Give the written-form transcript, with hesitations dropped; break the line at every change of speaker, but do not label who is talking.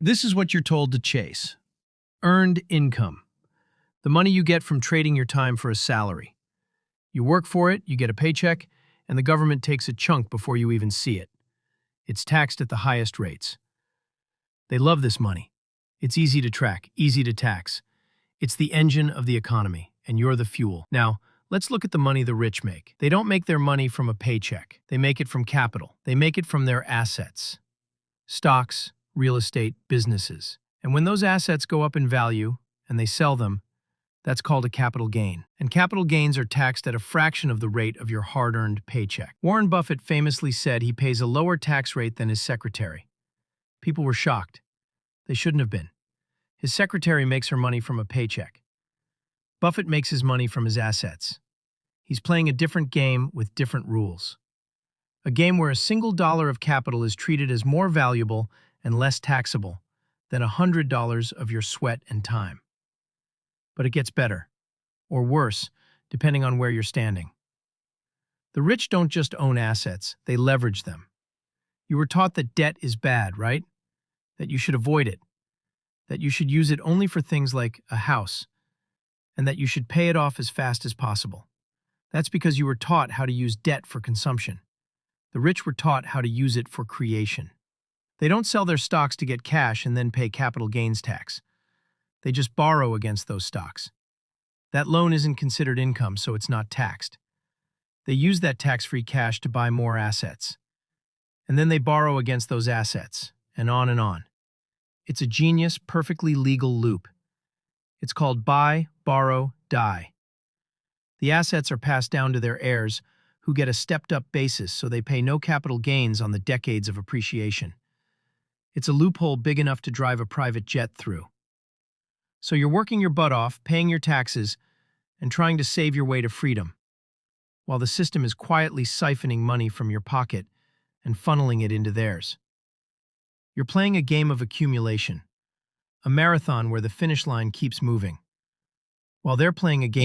This is what you're told to chase. Earned income. The money you get from trading your time for a salary. You work for it, you get a paycheck, and the government takes a chunk before you even see it. It's taxed at the highest rates. They love this money. It's easy to track, easy to tax. It's the engine of the economy, and you're the fuel. Now, let's look at the money the rich make. They don't make their money from a paycheck. They make it from capital. They make it from their assets. Stocks, real estate, businesses. And when those assets go up in value and they sell them, that's called a capital gain. And capital gains are taxed at a fraction of the rate of your hard-earned paycheck. Warren Buffett famously said he pays a lower tax rate than his secretary. People were shocked. They shouldn't have been. His secretary makes her money from a paycheck. Buffett makes his money from his assets. He's playing a different game with different rules. A game where a single dollar of capital is treated as more valuable and less taxable than $100 of your sweat and time. But it gets better, or worse, depending on where you're standing. The rich don't just own assets, they leverage them. You were taught that debt is bad, right? That you should avoid it. That you should use it only for things like a house, and that you should pay it off as fast as possible. That's because you were taught how to use debt for consumption. The rich were taught how to use it for creation. They don't sell their stocks to get cash and then pay capital gains tax. They just borrow against those stocks. That loan isn't considered income, so it's not taxed. They use that tax-free cash to buy more assets. And then they borrow against those assets, and on and on. It's a genius, perfectly legal loop. It's called buy, borrow, die. The assets are passed down to their heirs, who get a stepped-up basis so they pay no capital gains on the decades of appreciation. It's a loophole big enough to drive a private jet through. So you're working your butt off, paying your taxes, and trying to save your way to freedom, while the system is quietly siphoning money from your pocket and funneling it into theirs. You're playing a game of accumulation, a marathon where the finish line keeps moving, while they're playing a game